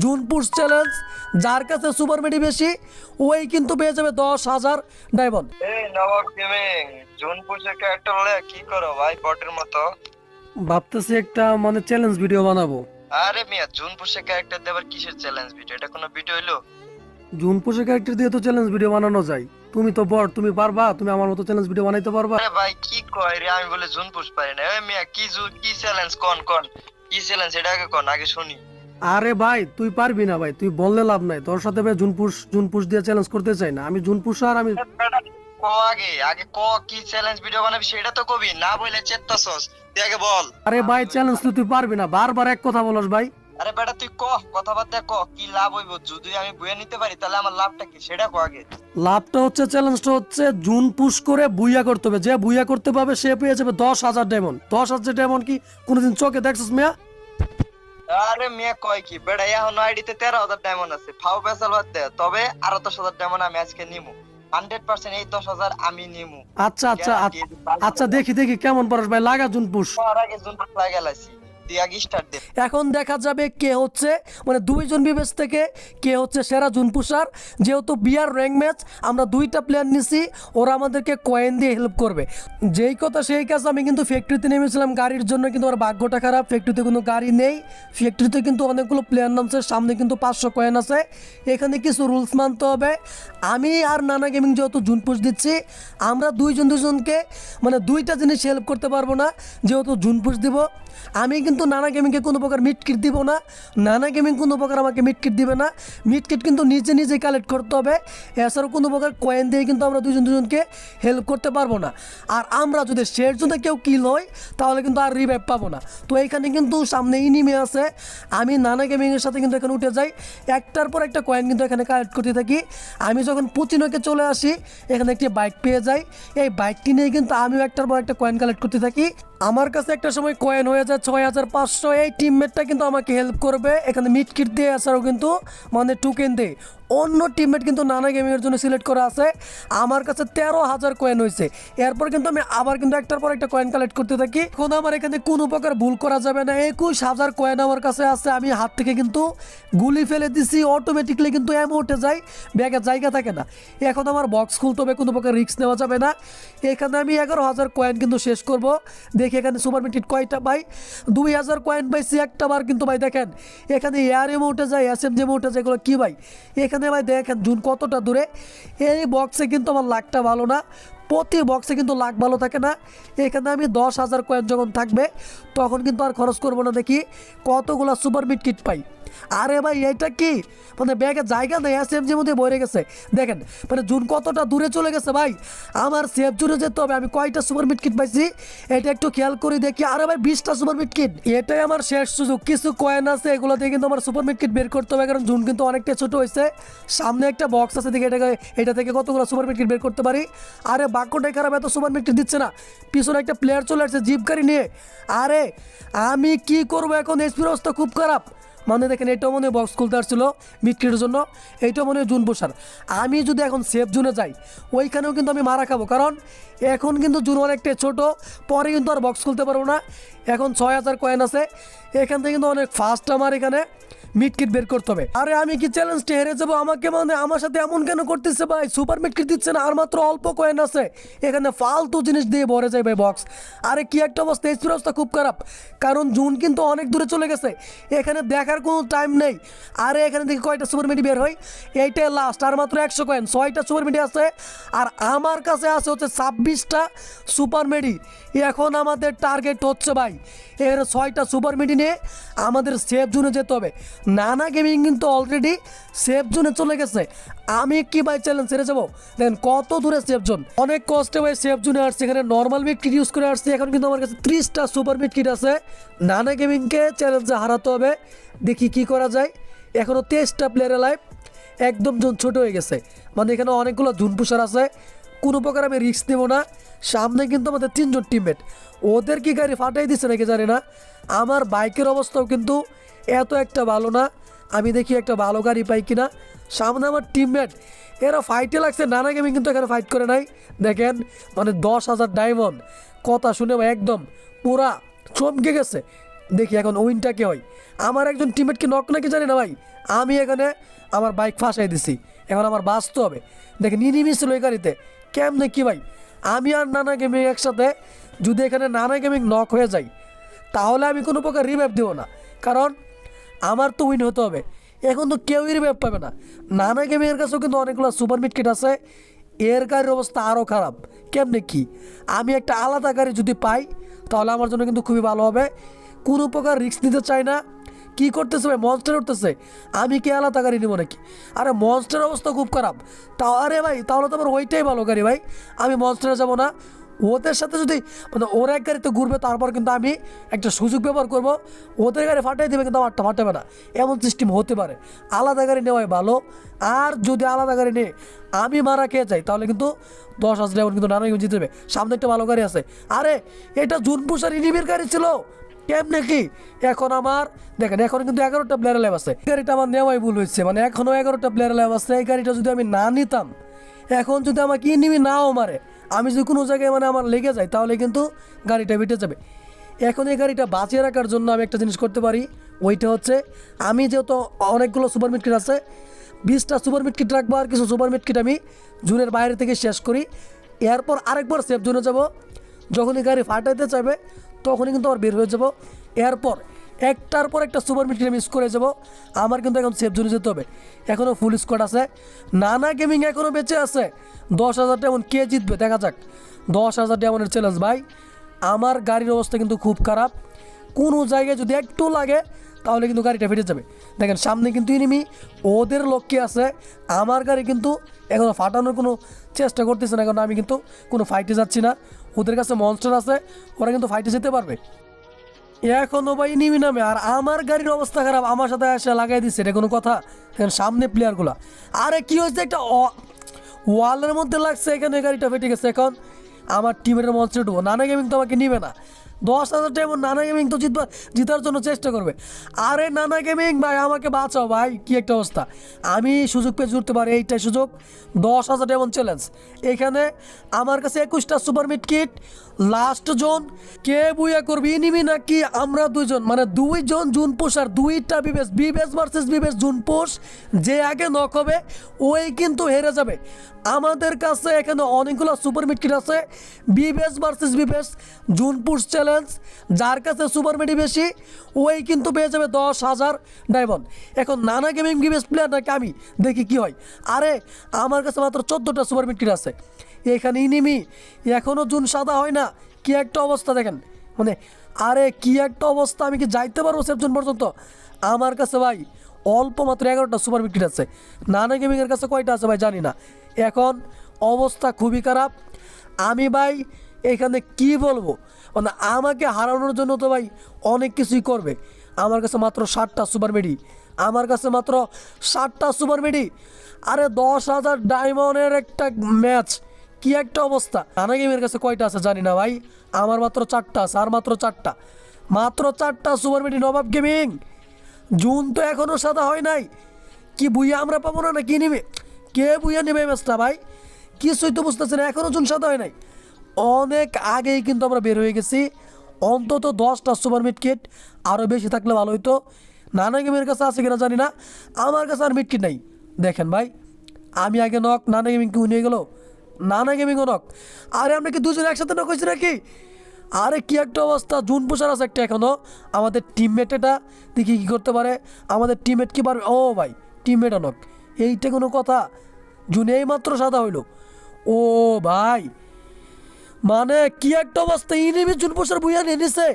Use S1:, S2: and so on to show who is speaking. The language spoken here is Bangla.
S1: জুন পুশ চ্যালেঞ্জ, যার কাছে সুপার মেডি বেশি ওই কিন্তু পেয়ে যাবে 10,000 ডায়মন্ড।
S2: এই নবাব গেমিং জুনপুরের ক্যারেক্টার হলে কি করো ভাই বটের মতো?
S1: ভাবতেছি একটা মানে চ্যালেঞ্জ ভিডিও বানাবো।
S2: আরে মিয়া জুনপুরের ক্যারেক্টার দেবার কিসের চ্যালেঞ্জ ভিডিও? এটা কোনো ভিডিও হইলো?
S1: জুন পুশের ক্যারেক্টার দিয়ে তো চ্যালেঞ্জ ভিডিও বানানো যায়। তুমি তো বড়, তুমি পারবা, তুমি আমার মতো চ্যালেঞ্জ ভিডিও বানাইতে পারবা?
S2: আরে ভাই কি কয় রে, আমি বলে জুনপুর পারি না। এই মিয়া কি চ্যালেঞ্জ কোন কোন কি চ্যালেঞ্জ এটা আগে কোন, আগে শুনি।
S1: আরে ভাই তুই পারবি না ভাই, তুই বললে লাভ নাই। তোর সাথে ভাই জুন পুশ দিয়ে চ্যালেঞ্জ করতে চাই না আমি। জুন পুশ আর আমি
S2: ক আগে আগে ক কি চ্যালেঞ্জ ভিডিও বানাবি সেটা তো কবি না, বলে চেত্তাছস তুই আগে বল।
S1: আরে ভাই চ্যালেঞ্জ তো তুই পারবি না, বারবার এক কথা বলস ভাই।
S2: আরে বেটা তুই কথাবার্তা কি লাভ হইব? যদি আমি বইয়ে নিতে পারি তাহলে আমার লাভটা কি সেটা কো আগে।
S1: লাভটা হচ্ছে, চ্যালেঞ্জটা হচ্ছে জুন পুশ করে বুইয়া করতে হবে। যে বুইয়া করতে পারবে সে পেয়ে যাবে 10,000 ডায়মন্ড। 10,000 ডায়মন্ড কি কোনোদিন চোখে দেখছিস মিয়া?
S2: আরে মিয়া কয় কি বেটা, এখন আইডিতে 13,000 ডায়মন্ড আছে, ফাও পেছাল বাদ দে। তবে আরো 10,000 ডায়মন্ড আমি আজকে নিমু, 100% এই 10,000 আমি নিমু।
S1: আচ্ছা আচ্ছা আচ্ছা, দেখি দেখি কেমন পারস ভাই, লাগা জুন পুশ।
S2: আর আগে জুন লাগা লাইছি, তুই আগে স্টার্ট দে।
S1: এখন দেখা যাবে কে হচ্ছে মানে দুইজন বিবেচ থেকে কে হচ্ছে সেরা জুন পুষার। যেহেতু বিয়ার র্যাঙ্ক ম্যাচ, আমরা দুইটা প্লেয়ার নিছি, ওরা আমাদেরকে কয়েন দিয়ে হেল্প করবে। যেই কথা সেই কাজ। আমি কিন্তু ফ্যাক্টরিতে নেমেছিলাম গাড়ির জন্য, কিন্তু ওর ভাগ্যটা খারাপ, ফ্যাক্টরিতে কোনো গাড়ি নেই। ফ্যাক্টরিতে কিন্তু অনেকগুলো প্লেয়ার নামছে, সামনে কিন্তু 500 কয়েন আছে। এখানে কিছু রুলস মানতে হবে। আমি আর নানা গেমিং যেহেতু জুন পুশ দিচ্ছি, আমরা দুইজনকে মানে দুইটা জিনিস হেল্প করতে পারবো না। যেহেতু জুন পুশ দিব, আমি কিন্তু নানা গেমিংকে কোনো প্রকার মিট কিট দিব না, নানা গেমিং কোনো প্রকার আমাকে মিট কিট দিবে না। মিট কিট কিন্তু নিজে কালেক্ট করতে হবে। এছাড়াও কোনো প্রকার কয়েন দিয়ে কিন্তু আমরা দুজনকে হেল্প করতে পারবো না। আর আমরা যদি শের জন্য কেউ কিল হয় তাহলে কিন্তু আর রিভাইভ পাবো না। তো এইখানে কিন্তু সামনে ইনিমি আছে, আমি নানা গেমিংয়ের সাথে কিন্তু এখানে উঠে যাই, একটার পর একটা কয়েন কিন্তু এখানে কালেক্ট করতে থাকি। আমি যখন পুচিনোকে চলে আসি, এখানে একটি বাইক পেয়ে যাই। এই বাইকটি নিয়ে কিন্তু আমিও একটার পর একটা কয়েন কালেক্ট করতে থাকি। আমার কাছে একটা সময় কয়েন হয়ে যায় 6,500। এই টিমমেটটা কিন্তু আমাকে হেল্প করবে, এখানে মিট কিট দিয়ে এছাড়াও কিন্তু মানে টোকেন দেয়। অন্য টিমমেট কিন্তু নানা গেমিংয়ের জন্য সিলেক্ট করা আছে। আমার কাছে 13,000 কয়েন হয়েছে। এরপর কিন্তু আমি আবার কিন্তু একটার পর একটা কয়েন কালেক্ট করতে থাকি। এখন আমার এখানে কোনো প্রকার ভুল করা যাবে না। 21,000 কয়েন আমার কাছে আছে। আমি হাত থেকে কিন্তু গুলি ফেলে দিছি, অটোমেটিকলি কিন্তু এমন উঠে যায়, ব্যাগের জায়গা থাকে না। এখন আমার বক্স খুলতে হবে, কোনো প্রকার রিস্ক নেওয়া যাবে না। এখানে আমি 11,000 কয়েন কিন্তু শেষ করব। দেখি এখানে সুপার মিটিট কয়টা ভাই, 2,000 কয়েন পাইছি একটা বার। কিন্তু ভাই দেখেন এখানে এয়ার এমও উঠে যায়, SMG এমও উঠে যায়, এগুলো কী ভাই? এখানে ভাই দেখেন জুন কতটা দূরে। এই বক্সে কিন্তু আমার লাখটা ভালো না, প্রতি বক্সে কিন্তু লাখ ভালো থাকে না। এখানে আমি 10,000 কয়েন যখন থাকবে তখন কিন্তু আর খরচ করবো না। দেখি কতগুলো সুপার মিট কিট পাই। আরে ভাই এটা কি মানে ব্যাগে জায়গা নেই, SMGর মধ্যে ভরে গেছে। দেখেন মানে জুন কতটা দূরে চলে গেছে ভাই। আমার সেফ জুনে যেতে হবে। আমি কয়টা সুপার মিট কিট পাইছি এটা একটু খেয়াল করে দেখি। আরে ভাই 20টা সুপার মিট কিট, এটাই আমার শেষ সুযোগ। কিছু কয়েন আছে, এগুলো দিয়ে কিন্তু আমার সুপার মিট কিট বের করতে হবে, কারণ জুন কিন্তু অনেকটা ছোট হয়েছে। সামনে একটা বক্স আছে, দেখি এটা থেকে কতগুলো সুপার মিট কিট বের করতে পারি। আরে বাক্যটাই খারাপ, এত সুপার মিট কিট দিচ্ছে না। পিছনে একটা প্লেয়ার চলে আসছে জিপ গাড়ি নিয়ে। আরে আমি কি করবো এখন, এসপির অবস্থা খুব খারাপ। মানে দেখেন এটাও মনে হয় বক্স খুলতে আসছিল মিটকিটের জন্য, এইটাও মনে হয় জুন পোষার। আমি যদি এখন সেফ জুনে যাই ওইখানেও কিন্তু আমি মারা খাবো, কারণ এখন কিন্তু জুন অনেকটা ছোট, পরে কিন্তু আর বক্স খুলতে পারবো না। এখন 6,000 কয়েন আছে, এখান থেকে কিন্তু অনেক ফাস্ট আমার এখানে মিটকিট বের করতে হবে। আরে আমি কি চ্যালেঞ্জটা হেরে যাবো? আমাকে মানে আমার সাথে এমন কেন করতেছে ভাই? সুপার মিটকিট দিচ্ছে না, আর মাত্র অল্প কয়েন আছে। এখানে ফালতু জিনিস দিয়ে ভরে যায় ভাই বক্স। আরে কি একটা অবস্থা, এসপির অবস্থা খুব খারাপ, কারণ জুন কিন্তু অনেক দূরে চলে গেছে, এখানে দেখার কোনো টাইম নেই। আরে এখানে দেখি কয়টা সুপার মিটি বের হয়, এইটাই লাস্ট। আর মাত্র 100 কয়েন, 6টা সুপার মিটি আছে। আর আমার কাছে আছে হচ্ছে 26টা সুপার মেডি। এখন আমাদের টার্গেট হচ্ছে ভাই এর 6টা সুপার মিটি নিয়ে আমাদের সেফ জোনে যেতে হবে। নানা গেমিং কিন্তু অলরেডি সেফ জোনে চলে গেছে। আমি কি ভাই চ্যালেঞ্জ হেরে যাবো? দেখেন কত দূরে সেফ জোন, অনেক কষ্টে ভাই সেফ জোনে আসছে। এখানে নর্মাল মিট কিট ইউজ করে আসছে। এখন কিন্তু আমার কাছে 30টা সুপার মিট কিট আছে। নানা গেমিংকে চ্যালেঞ্জে হারাতে হবে, দেখি কি করা যায়। এখনও 23টা প্লেয়ার লাইভ, একদম জোন ছোট হয়ে গেছে। মানে এখানে অনেকগুলো জুন পুষার আছে, কোনো প্রকার আমি রিস্ক নেব না। সামনে কিন্তু আমাদের 3জন টিমমেট, ওদের কি গাড়ি ফাটাই দিচ্ছে নাকি জানি না। আমার বাইকের অবস্থাও কিন্তু এত একটা ভালো না, আমি দেখি একটা ভালো গাড়ি পাই কিনা। সামনে আমার টিমমেট, এরা ফাইটে লাগছে। নানা গেমিং কিন্তু এখানে ফাইট করে নাই। দেখেন মানে 10,000 ডায়মন্ড, কথা শুনে একদম পুরা চমকে গেছে। দেখি এখন উইনটা কে হয়। আমার একজন টিমমেটকে নক নাকি জানি না ভাই, আমি এখানে আমার বাইক ফাঁসাই দিছি, এখন আমার বাঁচতে হবে। দেখেন ইনিমি ছিল এই গাড়িতে, কেমনে কি ভাই, আমি আর নানা গেমিং একসাথে যদি এখানে নানা গেমিং নক হয়ে যায় তাহলে আমি কোনো প্রকার রিভাইভ দেবো না, কারণ আমার তো উইন হতে হবে। এখন তো কেউই রিভাইভ পাবে না। নানা গেমিংয়ের কাছেও কিন্তু অনেকগুলো সুপার মিড কিট আছে, এর গাড়ির অবস্থা আরও খারাপ। কেমনে কি, আমি একটা আলাদা গাড়ি যদি পাই তাহলে আমার জন্য কিন্তু খুবই ভালো হবে। কোনো প্রকার রিস্ক নিতে চাই না। কি করতেছে ভাই, মনস্টার উঠতেছে, আমি কি আলাদা গাড়ি নেবো নাকি? আরে মনস্টার অবস্থা খুব খারাপ। তাও আরে ভাই তাহলে তো আমার ওইটাই ভালো গাড়ি ভাই, আমি মনস্টারে যাবো না। ওদের সাথে যদি মানে ওরা এক গাড়িতে ঘুরবে তারপর কিন্তু আমি একটা সুযোগ ব্যবহার করব, ওদের গাড়ি ফাটাই দেবে কিন্তু আমারটা ফাটাবে না, এমন সিস্টেম হতে পারে। আলাদা গাড়ি নেওয়াই ভালো। আর যদি আলাদা গাড়ি নিয়ে আমি মারা খেয়ে যাই তাহলে কিন্তু 10,000 এমন কিন্তু নানা জিতে দেবে। সামনে একটা ভালো গাড়ি আছে, আরে এটা জুনপুষার ইনিমের গাড়ি ছিল, কেমনে কি। এখন আমার দেখেন এখন কিন্তু 11টা প্লেয়ার লাইভ আছে, গাড়িটা আমার নেওয়াই ভুল হয়েছে, মানে এখনও 11টা প্লেয়ার লাইভ আছে। এই গাড়িটা যদি আমি না নিতাম, এখন যদি আমাকে ইনিমি নাও মারে, আমি যদি কোনো জায়গায় মানে আমার লেগে যায় তাহলে কিন্তু গাড়িটা বেটে যাবে। এখন এই গাড়িটা বাঁচিয়ে রাখার জন্য আমি একটা জিনিস করতে পারি, ওইটা হচ্ছে আমি যেহেতু অনেকগুলো সুপার মিড কিট আছে, 20টা সুপার মিড কিট রাখবো, আর কিছু সুপার মিড কিট আমি জোনের বাইরে থেকে শেষ করি। এরপর আরেকবার সেফ জোনে যাব, যখনই গাড়ি ফাটাইতে চাইবে তখনই কিন্তু আবার বের হয়ে যাব। এরপর একটার পর একটা সুপার মিড কিট মিস করে যাব। আমার কিন্তু এখন সেফ জোনে যেতে হবে। এখনও ফুল স্কোয়াড আছে, নানা গেমিং এখনও বেঁচে আছে। 10,000 ডায়মন্ড কে জিতবে দেখা যাক। 10,000 ডায়মন্ডের চ্যালেঞ্জ ভাই। আমার গাড়ির অবস্থা কিন্তু খুব খারাপ, কোনো জায়গায় যদি একটু লাগে তাহলে কিন্তু গাড়িটা ফেটে যাবে। দেখেন সামনে কিন্তু এনিমি, ওদের লক্ষ্যে আছে। আমার গাড়ি কিন্তু এখনও ফাটানোর কোনো চেষ্টা করতেছে না, কারণ আমি কিন্তু কোনো ফাইটে যাচ্ছি না। ওদের কাছে মনস্টার আছে, ওরা কিন্তু ফাইটে যেতে পারবে। এখনও ভাই নিবি নামে, আর আমার গাড়ির অবস্থা খারাপ, আমার সাথে এসে লাগাই দিচ্ছে, এটা কোনো কথা? এখন সামনে প্লেয়ারগুলো, আরে কি হয়েছে, একটা ওয়ালের মধ্যে লাগছে, এখানে গাড়িটা ফেটে গেছে। এখন আমার টিমের মঞ্চে উঠবো, নানা গেমিং তো আমাকে নিবে না। 10,000 টাইমন নানা গেমিং তো জিতার জন্য চেষ্টা করবে। আরে নানা গেমিং ভাই আমাকে বাঁচাও ভাই, কি একটা অবস্থা। আমি সুযোগ পেয়ে জুড়তে পারি, এইটাই সুযোগ। 10,000 টাইমন চ্যালেঞ্জ। এখানে আমার কাছে 21টা super mid kit, last zone. কে বুয়া করবি, নিবি নাকি আমরা দুইজন, মানে দুইজন জুনপুষ আর 2টা বিবেস, বিবেস ভার্সেস বিবেস জুনপুষ। যে আগে নক হবে ওই কিন্তু হেরে যাবে। আমাদের কাছে এখানে অনেকগুলো সুপার মিড কিট আছে। বিবেস ভার্সেস বিবেস জুনপুষ চ্যালেঞ্জ, যার কাছে সুপার মিডি বেশি ওই কিন্তু পেয়ে যাবে 10,000 ডায়মন্ড। এখন নানা গেমিং বিবেস প্লেয়ার নাকি আমি, দেখি কি হয়। আরে আমার কাছে মাত্র 14টা সুপার মিড কিট আছে। এখানে ইনিমি এখনও জুন সাদা হয় না, কি একটা অবস্থা দেখেন, মানে আরে কি একটা অবস্থা। আমি কি যাইতে পারবো সেফ জোন পর্যন্ত? আমার কাছে ভাই অল্প মাত্র 11টা সুপার মিড কিট আছে। নানা গেমিংয়ের কাছে কয়টা আছে ভাই জানি না। এখন অবস্থা খুবই খারাপ। আমি ভাই এখানে কি বলবো, মানে আমাকে হারানোর জন্য তো ভাই অনেক কিছুই করবে। আমার কাছে মাত্র 60টা সুপার মেডি, আমার কাছে মাত্র 60টা সুপার মেডি। আরে 10,000 ডায়মন্ডের একটা ম্যাচ, কি একটা অবস্থা। নানা গেমের কাছে কয়টা আছে জানি না ভাই, আমার মাত্র 4টা আছে, আর মাত্র 4টা, মাত্র 4টা সুপার মেডি। নবাব গেমিং জুন তো এখনও সাদা হয় নাই, কি বুইয়া আমরা পাবো না, কি নেবে, কে বুইয়া নেবে ম্যাচটা ভাই? কিছুই তো বুঝতেছে না, এখনও জুন সাদা হয় নাই। অনেক আগেই কিন্তু আমরা বের হয়ে গেছি। অন্তত 10টা সুপার মিড কিট, আরও বেশি থাকলে ভালো হইতো। নানা গেমের কাছে আছে কিনা জানি না, আমার কাছে আর মিড কিট নাই। দেখেন ভাই আমি আগে নক, নানা গেমিং কি নিয়ে গেল, নানা গেমিংও নক। আরে আমরা কি দুজন একসাথে নক হয়েছি নাকি? আরে কি একটা অবস্থা। জুন পুষার আছে একটা এখনও, আমাদের টিমমেট এটা দেখি কী করতে পারে। আমাদের টিমমেট কি পারবে? ও ভাই টিমমেট নক, এইটা কোনো কথা? জুন এই মাত্র সাদা হইলো। ও ভাই মানে কি একটা অবস্থা, ইনিমি জুন পুষার বুইয়া নিয়ে নিছে।